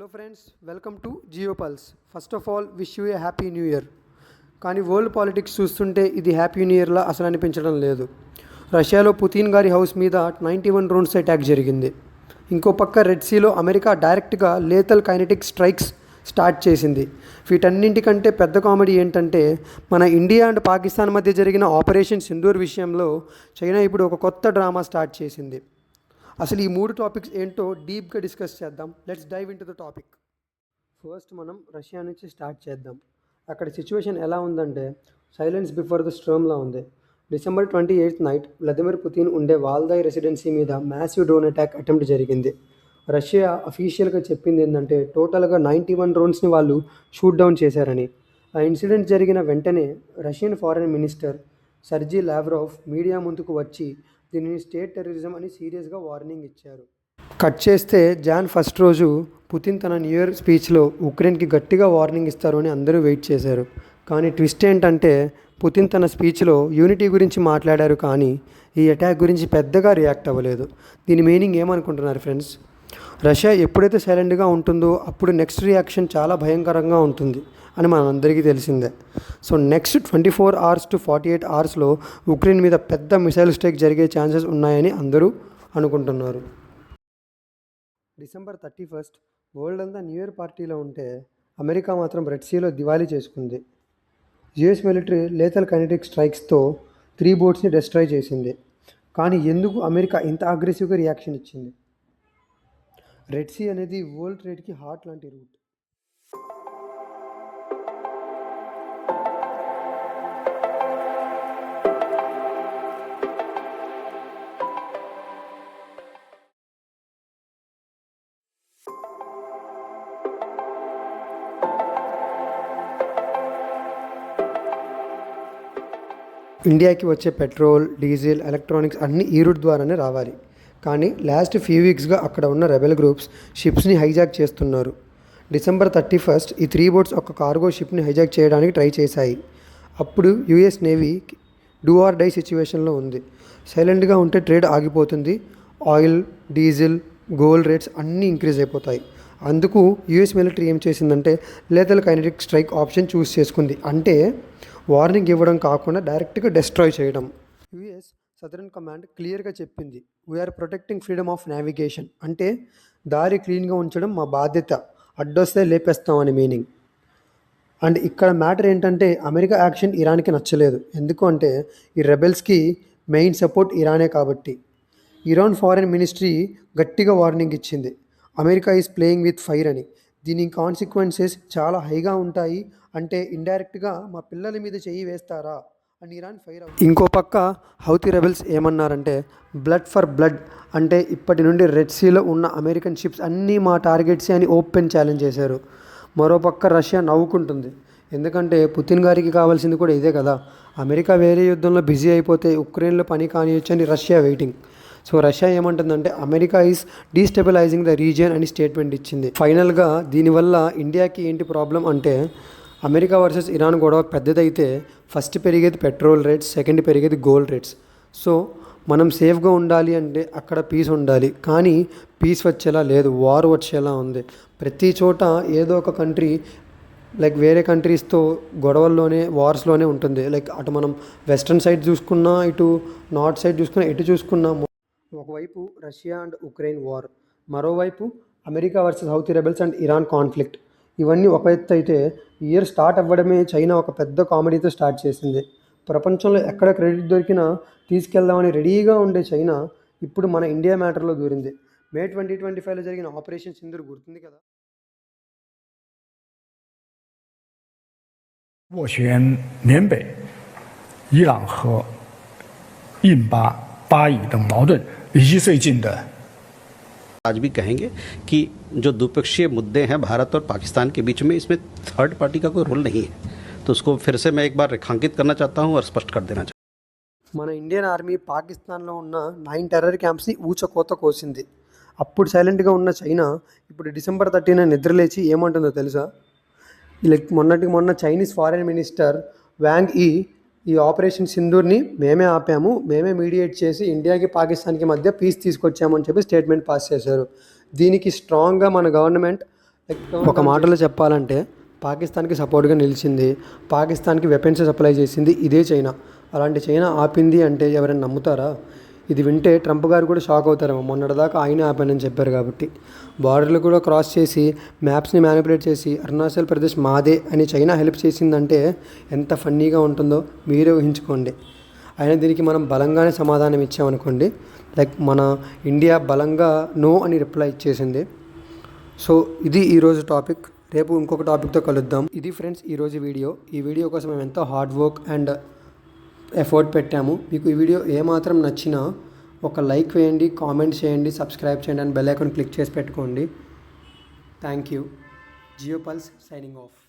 Hello friends, welcome to Jio pulse. First of all wish you a happy new year. కానీ world politics చూస్తుంటే ఇది happy new ఇయర్లా అసలు అనిపించడం లేదు. రష్యాలో పుతిన్ గారి హౌస్ మీద 91 డ్రోన్స్ అటాక్ జరిగింది. ఇంకో పక్క రెడ్ సీలో అమెరికా డైరెక్ట్గా లేతల్ కైనెటిక్ స్ట్రైక్స్ స్టార్ట్ చేసింది. వీటన్నింటికంటే పెద్ద కామెడీ ఏంటంటే, మన ఇండియా అండ్ పాకిస్తాన్ మధ్య జరిగిన ఆపరేషన్ సింధూర్ విషయంలో చైనా ఇప్పుడు ఒక కొత్త డ్రామా స్టార్ట్ చేసింది. అసలు ఈ మూడు టాపిక్స్ ఏంటో డీప్గా డిస్కస్ చేద్దాం. Let's dive in to the topic. First మనం రష్యా నుంచి స్టార్ట్ చేద్దాం. అక్కడ సిచ్యువేషన్ ఎలా ఉందంటే, సైలెన్స్ బిఫోర్ ద స్ట్రోమ్లా ఉంది. December 28th night Vladimir Putin ఉండే వాల్దాయ్ రెసిడెన్సీ మీద మ్యాసివ్ డ్రోన్ అటాక్ అటెంప్ట్ జరిగింది. రష్యా అఫీషియల్గా చెప్పింది ఏంటంటే, టోటల్గా 91 డ్రోన్స్ని వాళ్ళు షూట్ డౌన్ చేశారని. ఆ ఇన్సిడెంట్ జరిగిన వెంటనే Russian foreign minister Sergey Lavrov media ముందుకు వచ్చి దీనిని స్టేట్ టెర్రరిజం అని సీరియస్గా వార్నింగ్ ఇచ్చారు. కట్ చేస్తే జాన్ 1 రోజు పుతిన్ తన న్యూ ఇయర్ స్పీచ్లో ఉక్రెయిన్కి గట్టిగా వార్నింగ్ ఇస్తారు అని అందరూ వెయిట్ చేశారు. కానీ ట్విస్ట్ ఏంటంటే, పుతిన్ తన స్పీచ్లో యూనిటీ గురించి మాట్లాడారు, కానీ ఈ అటాక్ గురించి పెద్దగా రియాక్ట్ అవ్వలేదు. దీని మీనింగ్ ఏమనుకుంటున్నారు ఫ్రెండ్స్? రష్యా ఎప్పుడైతే సైలెంట్గా ఉంటుందో అప్పుడు నెక్స్ట్ రియాక్షన్ చాలా భయంకరంగా ఉంటుంది అని మనందరికీ తెలిసిందే. So next 24 hours to 48 hours Ukraine మీద పెద్ద మిసైల్ స్ట్రైక్ జరిగే ఛాన్సెస్ ఉన్నాయని అందరూ అనుకుంటున్నారు. December 31st వరల్డ్ అంతా న్యూ ఇయర్ పార్టీలో ఉంటే అమెరికా మాత్రం రెడ్ సీలో దివాళీ చేసుకుంది. యుఎస్ మిలిటరీ లేతల్ కైనెటిక్ స్ట్రైక్స్తో 3 బోట్స్ని డిస్ట్రాయ్ చేసింది. కానీ ఎందుకు అమెరికా ఇంత అగ్రెసివ్గా రియాక్షన్ ఇచ్చింది? రెడ్ సీ అనేది వరల్డ్ ట్రేడ్కి హార్ట్ లాంటి రూట్. ఇండియాకి వచ్చే పెట్రోల్, డీజిల్, ఎలక్ట్రానిక్స్ అన్నీ ఈ రూట్ ద్వారానే రావాలి. కానీ లాస్ట్ ఫ్యూ వీక్స్గా అక్కడ ఉన్న రెబెల్ గ్రూప్స్ షిప్స్ని హైజాక్ చేస్తున్నారు. December 31st ఈ 3 బోట్స్ ఒక కార్గో షిప్ని హైజాక్ చేయడానికి ట్రై చేశాయి. అప్పుడు US navy do or die సిచ్యువేషన్లో ఉంది. సైలెంట్గా ఉంటే ట్రేడ్ ఆగిపోతుంది. ఆయిల్, డీజిల్, గోల్డ్ రేట్స్ అన్నీ ఇంక్రీజ్ అయిపోతాయి. అందుకు యుఎస్ మిలిటరీ ఏం చేసిందంటే lethal kinetic strike option choose చేసుకుంది. అంటే వార్నింగ్ ఇవ్వడం కాకుండా డైరెక్ట్గా డిస్ట్రాయ్ చేయడం. యుఎస్ సదరన్ కమాండ్ క్లియర్గా చెప్పింది, we are protecting freedom of navigation. అంటే దారి క్లీన్గా ఉంచడం మా బాధ్యత, అడ్డొస్తే లేపేస్తామని మీనింగ్. అండ్ ఇక్కడ మ్యాటర్ ఏంటంటే, అమెరికా యాక్షన్ ఇరాన్కి నచ్చలేదు. ఎందుకు అంటే ఈ రెబెల్స్కి మెయిన్ సపోర్ట్ ఇరానే కాబట్టి. ఇరాన్ ఫారెన్ మినిస్ట్రీ గట్టిగా వార్నింగ్ ఇచ్చింది, America is playing with fire అని. దీని కాన్సిక్వెన్సెస్ చాలా హైగా ఉంటాయి. అంటే ఇండైరెక్ట్గా మా పిల్లల మీద చెయ్యి వేస్తారా అని ఇరాన్ ఫైర్ అవుతుంది. ఇంకో పక్క హౌతీ రెబెల్స్ ఏమన్నారంటే, బ్లడ్ ఫర్ బ్లడ్, అంటే ఇప్పటి నుండి రెడ్ సీలో ఉన్న అమెరికన్ షిప్స్ అన్నీ మా టార్గెట్సే అని ఓపెన్ ఛాలెంజ్ చేశారు. మరోపక్క రష్యా నవ్వుకుంటుంది, ఎందుకంటే పుతిన్ గారికి కావాల్సింది కూడా ఇదే కదా. అమెరికా వేరే యుద్ధంలో బిజీ అయిపోతే ఉక్రెయిన్లో పని కానియొచ్చని రష్యా వెయిటింగ్. సో రష్యా ఏమంటుందంటే, America is destabilising the region అని స్టేట్మెంట్ ఇచ్చింది. ఫైనల్గా దీనివల్ల ఇండియాకి ఏంటి ప్రాబ్లం అంటే, అమెరికా వర్సెస్ ఇరాన్ గొడవ పెద్దదైతే ఫస్ట్ పెరిగేది పెట్రోల్ రేట్స్, సెకండ్ పెరిగేది గోల్డ్ రేట్స్. సో మనం సేఫ్గా ఉండాలి అంటే అక్కడ పీస్ ఉండాలి. కానీ పీస్ వచ్చేలా లేదు, వార్ వచ్చేలా ఉంది. ప్రతి చోట ఏదో ఒక కంట్రీ లైక్ వేరే కంట్రీస్తో గొడవల్లోనే, వార్స్లోనే ఉంటుంది. లైక్ అటు మనం వెస్ట్రన్ సైడ్ చూసుకున్నా, ఇటు నార్త్ సైడ్ చూసుకున్నా, ఎటు చూసుకున్నా ఒకవైపు రష్యా అండ్ ఉక్రెయిన్ వార్, మరోవైపు America versus Houthi rebels and Iran conflict. ఇవన్నీ ఒక ఎత్తు అయితే, ఇయర్ స్టార్ట్ అవ్వడమే చైనా ఒక పెద్ద కామెడీతో స్టార్ట్ చేసింది. ప్రపంచంలో ఎక్కడ క్రెడిట్ దొరికినా తీసుకెళ్దామని రెడీగా ఉండే చైనా ఇప్పుడు మన ఇండియా మ్యాటర్లో దూరింది. May 2025లో జరిగిన ఆపరేషన్ సింధూర్ గుర్తుంది కదా. 斡旋缅北、伊朗和印巴、巴以等矛盾以及最近的 आज भी कहेंगे कि जो द्विपक्षीय मुद्दे हैं भारत और पाकिस्तान के बीच में, इसमें थर्ड पार्टी का कोई रोल नहीं है. तो उसको फिर से मैं एक बार रेखांकित करना चाहता हूं और स्पष्ट कर देना चाहता हूं. మన ఇండియన్ ఆర్మీ పాకిస్తాన్లో ఉన్న 9 టెర్రర్ క్యాంప్స్ని ఊచకోత కోసింది. అప్పుడు సైలెంట్గా ఉన్న చైనా ఇప్పుడు December 13 నిద్రలేచి ఏమంటుందో తెలుసా? లైక్ మొన్న చైనీస్ ఫారెన్ మినిస్టర్ వాంగ్ ఈ ఆపరేషన్ సింధూర్ని మేమే ఆపాము, మేమే మీడియేట్ చేసి ఇండియాకి పాకిస్తాన్కి మధ్య పీస్ తీసుకొచ్చామని చెప్పి స్టేట్మెంట్ పాస్ చేశారు. దీనికి స్ట్రాంగ్గా మన గవర్నమెంట్ ఒక మాటలో చెప్పాలంటే పాకిస్తాన్కి సపోర్ట్గా నిలిచింది, పాకిస్తాన్కి వెపన్స్ సప్లై చేసింది ఇదే చైనా. అలాంటి చైనా ఆపింది అంటే ఎవరైనా నమ్ముతారా? ఇది వింటే ట్రంప్ గారు కూడా షాక్ అవుతారేమో. మొన్నటిదాకా ఆయనే ఆపానని చెప్పారు కాబట్టి. బార్డర్లు కూడా క్రాస్ చేసి మ్యాప్స్ని మ్యానిపులేట్ చేసి అరుణాచల్ ప్రదేశ్ మాదే అని చైనా హెల్ప్ చేసిందంటే ఎంత ఫన్నీగా ఉంటుందో మీరే ఊహించుకోండి. అయినా దీనికి మనం బలంగానే సమాధానం ఇచ్చామనుకోండి, లైక్ మన ఇండియా బలంగా నో అని రిప్లై ఇచ్చేసింది. సో ఇది ఈరోజు టాపిక్. రేపు ఇంకొక టాపిక్తో కలుద్దాం. ఇది ఫ్రెండ్స్ ఈరోజు వీడియో. ఈ వీడియో కోసం మేము ఎంతో హార్డ్ వర్క్ అండ్ ఎఫర్ట్ పెట్టాము. మీకు ఈ వీడియో ఏమాత్రం నచ్చినా ఒక లైక్ వేయండి, కామెంట్ చేయండి, సబ్స్క్రైబ్ చేయండి అండ్ బెల్ ఐకాన్ క్లిక్ చేసి పెట్టుకోండి. Thank you. Jio pulse signing of.